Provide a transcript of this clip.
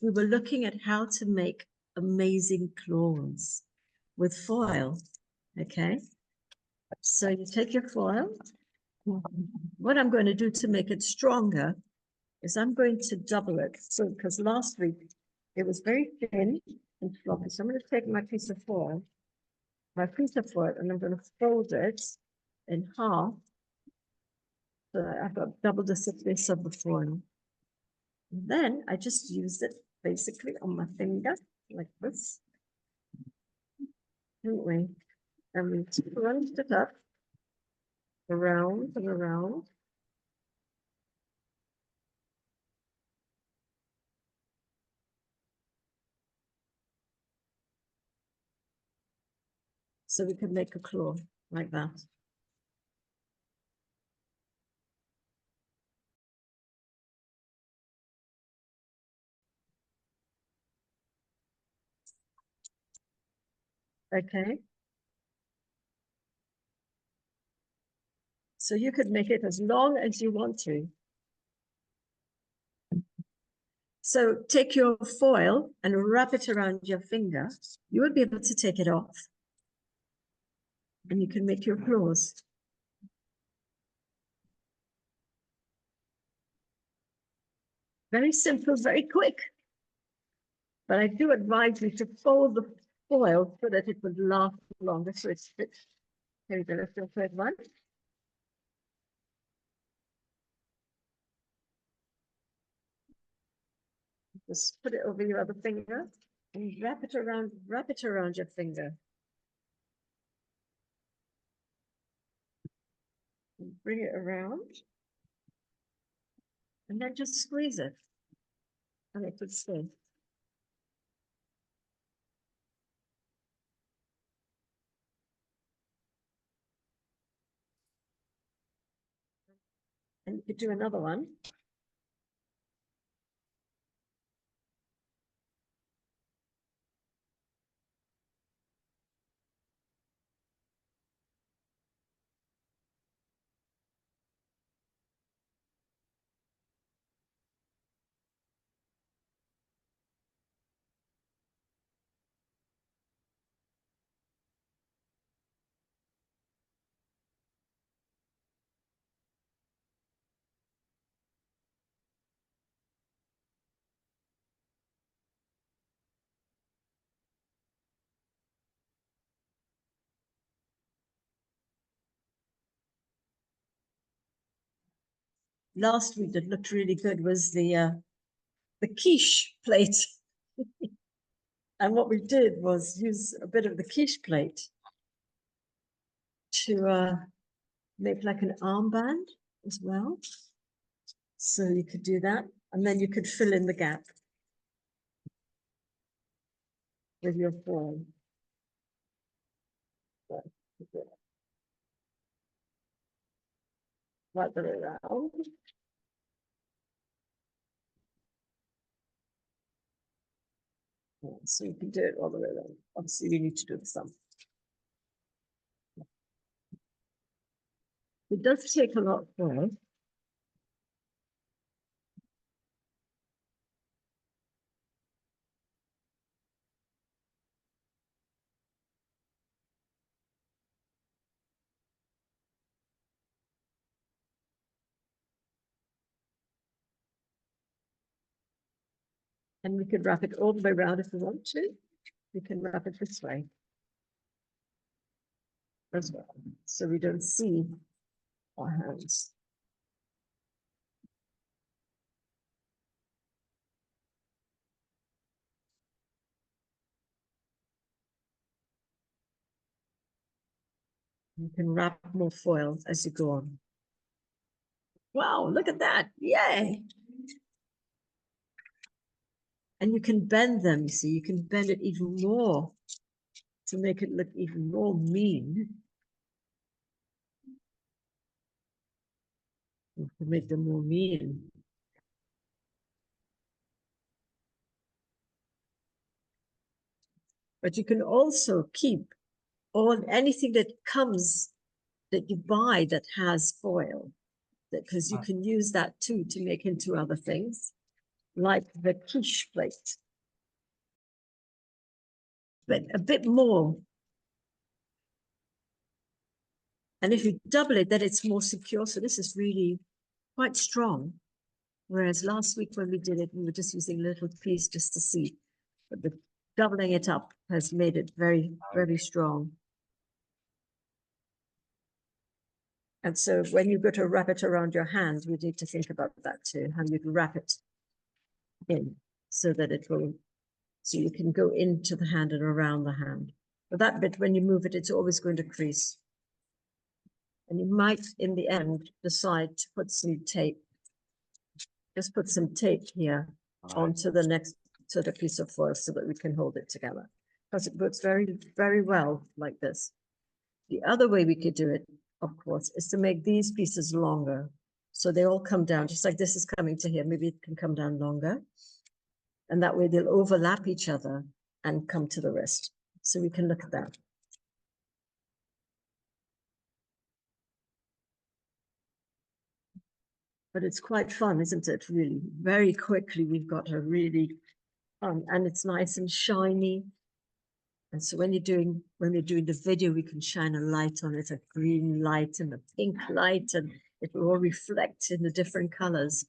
we were looking at how to make amazing claws with foil, okay? So you take your foil. What I'm going to do to make it stronger is I'm going to double it. So, because last week it was very thin and floppy. So I'm going to take my piece of foil, and I'm going to fold it in half. So I've got double the thickness of the foil. And then I just use it basically on my finger like this. Don't we? And we crunch it up around and around. So we can make a claw like that. Okay. So you could make it as long as you want to. So take your foil and wrap it around your finger. You would be able to take it off. And you can make your claws. Very simple, very quick. But I do advise you to fold the foil so that it would last longer. So it's fit. Here we go, let's do a third one. Just put it over your other finger and wrap it around your finger. And bring it around. And then just squeeze it. And it would stay. And you could do another one. Last week that looked really good was the quiche plate. And what we did was use a bit of the quiche plate to make like an armband as well. So you could do that, and then you could fill in the gap with your foil. Right the way around. So you can do it all the way around. Obviously, you need to do the thumb. It does take a lot of foil. And we could wrap it all the way around if we want to. We can wrap it this way as well, so we don't see our hands. You can wrap more foil as you go on. Wow, look at that. Yay. And you can bend them, you see, you can bend it even more to make it look even more mean. You can make them more mean. But you can also keep anything that comes that you buy that has foil, because you can use that too to make into other things. like the quiche plate, but a bit more. And if you double it, then it's more secure. So this is really quite strong. Whereas last week when we did it, we were just using a little piece just to see. But the doubling it up has made it very, very strong. And so when you go to wrap it around your hand, you need to think about that too, how you'd wrap it in so that it will, so you can go into the hand and around the hand. But that bit, when you move it, it's always going to crease. And you might, in the end, decide to put some tape. Just put some tape here onto the next, to the piece of foil so that we can hold it together. Because it works very, very well like this. The other way we could do it, of course, is to make these pieces longer. So they all come down, just like this is coming to here. Maybe it can come down longer. And that way they'll overlap each other and come to the wrist. So we can look at that. But it's quite fun, isn't it? Really, very quickly we've got a really fun, and it's nice and shiny. And so when we're doing the video, we can shine a light on it, a green light and a pink light, and it will all reflect in the different colors.